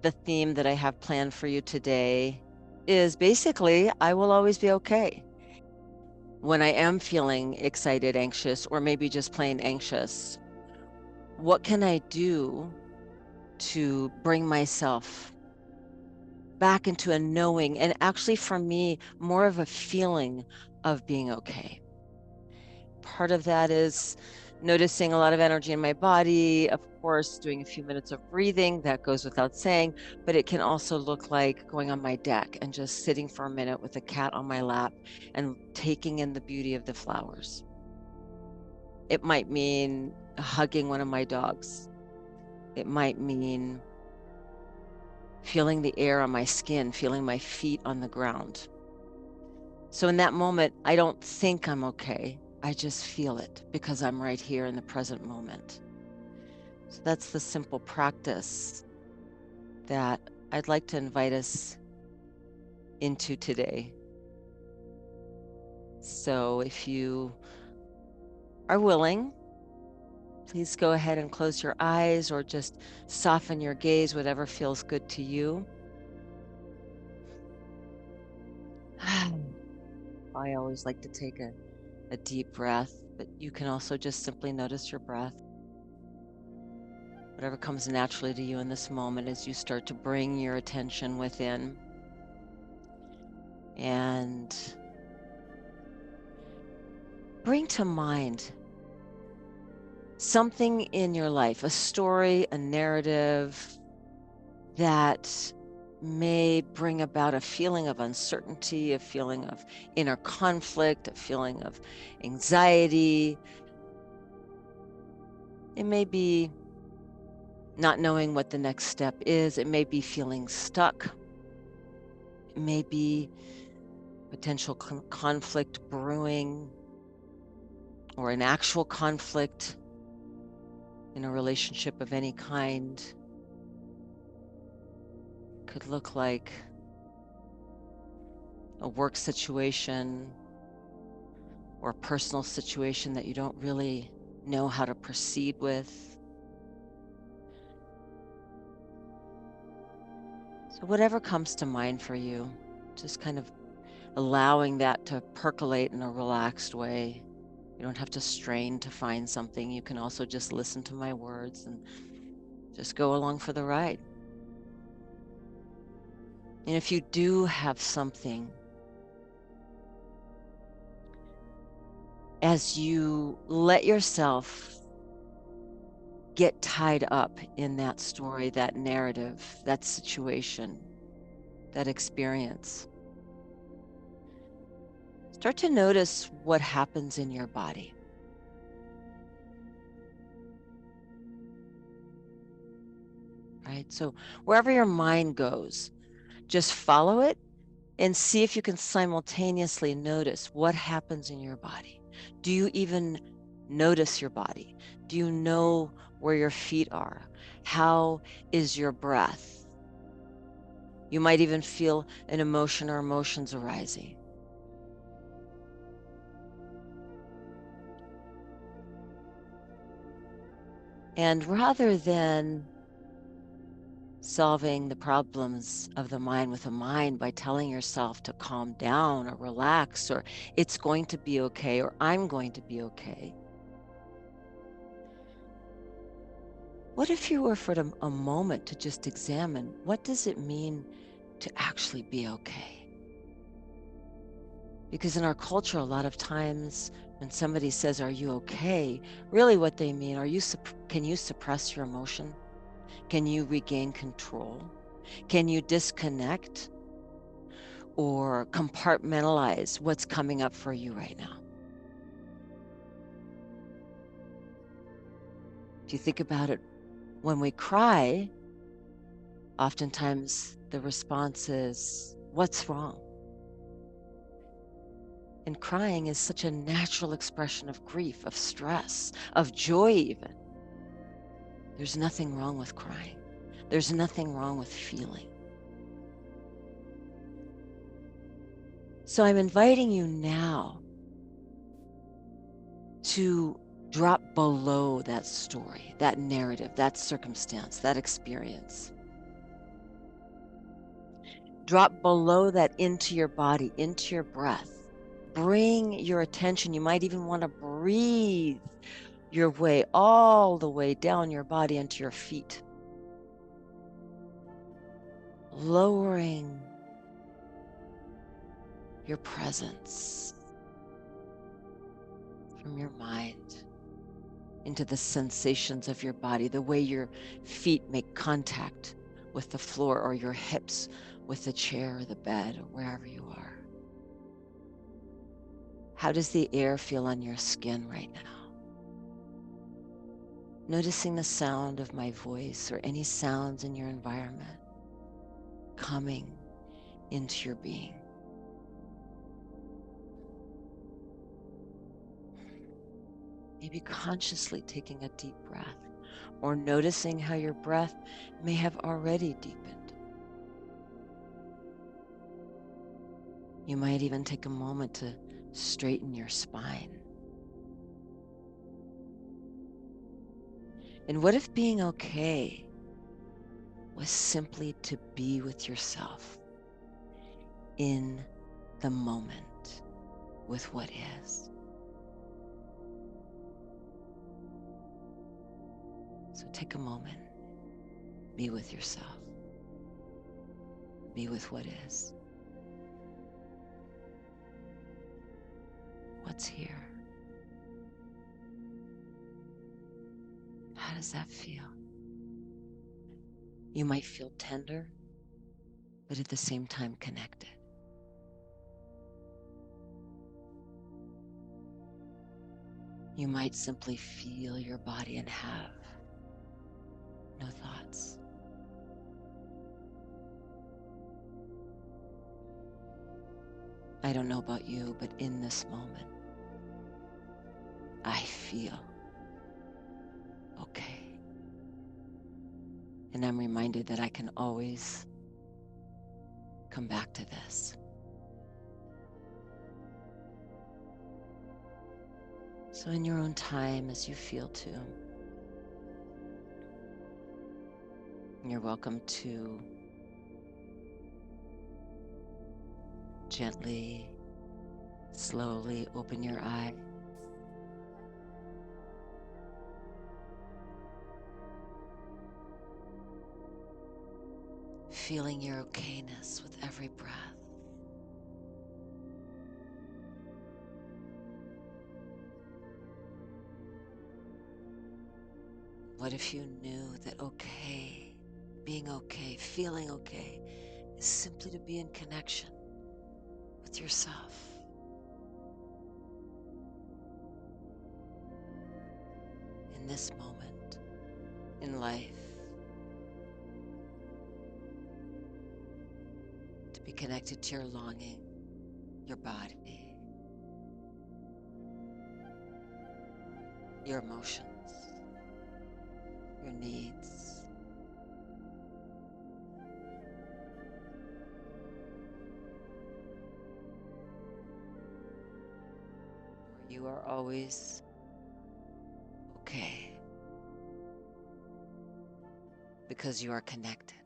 the theme that I have planned for you today is basically, I will always be okay. When I am feeling excited, anxious, or maybe just plain anxious, what can I do to bring myself back into a knowing, and actually for me, more of a feeling of being okay? Part of that is noticing a lot of energy in my body, of course, doing a few minutes of breathing, that goes without saying, but it can also look like going on my deck and just sitting for a minute with a cat on my lap and taking in the beauty of the flowers. It might mean hugging one of my dogs. It might mean feeling the air on my skin, feeling my feet on the ground. So in that moment, I don't think I'm okay. I just feel it because I'm right here in the present moment. So that's the simple practice that I'd like to invite us into today. So if you are willing, please go ahead and close your eyes or just soften your gaze, whatever feels good to you. I always like to take a deep breath, but you can also just simply notice your breath. Whatever comes naturally to you in this moment as you start to bring your attention within. And bring to mind something in your life, a story, a narrative that may bring about a feeling of uncertainty, a feeling of inner conflict, a feeling of anxiety. It may be not knowing what the next step is. It may be feeling stuck. It may be potential conflict brewing, or an actual conflict in a relationship of any kind. Could look like a work situation or a personal situation that you don't really know how to proceed with. So whatever comes to mind for you, just kind of allowing that to percolate in a relaxed way. You don't have to strain to find something. You can also just listen to my words and just go along for the ride. And if you do have something, as you let yourself get tied up in that story, that narrative, that situation, that experience, start to notice what happens in your body. Right? So wherever your mind goes, just follow it and see if you can simultaneously notice what happens in your body. Do you even notice your body? Do you know where your feet are? How is your breath? You might even feel an emotion or emotions arising. And rather than solving the problems of the mind with a mind by telling yourself to calm down or relax, or it's going to be okay, or I'm going to be okay, what if you were for a moment to just examine, what does it mean to actually be okay? Because in our culture, a lot of times when somebody says, "Are you okay?" really what they mean, can you suppress your emotion? Can you regain control? Can you disconnect or compartmentalize what's coming up for you right now? If you think about it, when we cry, oftentimes the response is, "What's wrong?" And crying is such a natural expression of grief, of stress, of joy even. There's nothing wrong with crying. There's nothing wrong with feeling. So I'm inviting you now to drop below that story, that narrative, that circumstance, that experience. Drop below that into your body, into your breath. Bring your attention. You might even want to breathe your way all the way down your body into your feet. Lowering your presence from your mind into the sensations of your body, the way your feet make contact with the floor or your hips with the chair or the bed or wherever you are. How does the air feel on your skin right now? Noticing the sound of my voice or any sounds in your environment coming into your being. Maybe consciously taking a deep breath or noticing how your breath may have already deepened. You might even take a moment to straighten your spine. And what if being okay was simply to be with yourself in the moment with what is? So take a moment, be with yourself, be with what is. What's here? How does that feel? You might feel tender, but at the same time connected. You might simply feel your body and have no thoughts. I don't know about you, but in this moment, I feel okay. And I'm reminded that I can always come back to this. So in your own time, as you feel to, you're welcome to gently, slowly open your eyes. Feeling your okayness with every breath. What if you knew that okay, being okay, feeling okay, is simply to be in connection with yourself? In this moment in life, to be connected to your longing, your body, your emotions, your needs. You are always okay because you are connected.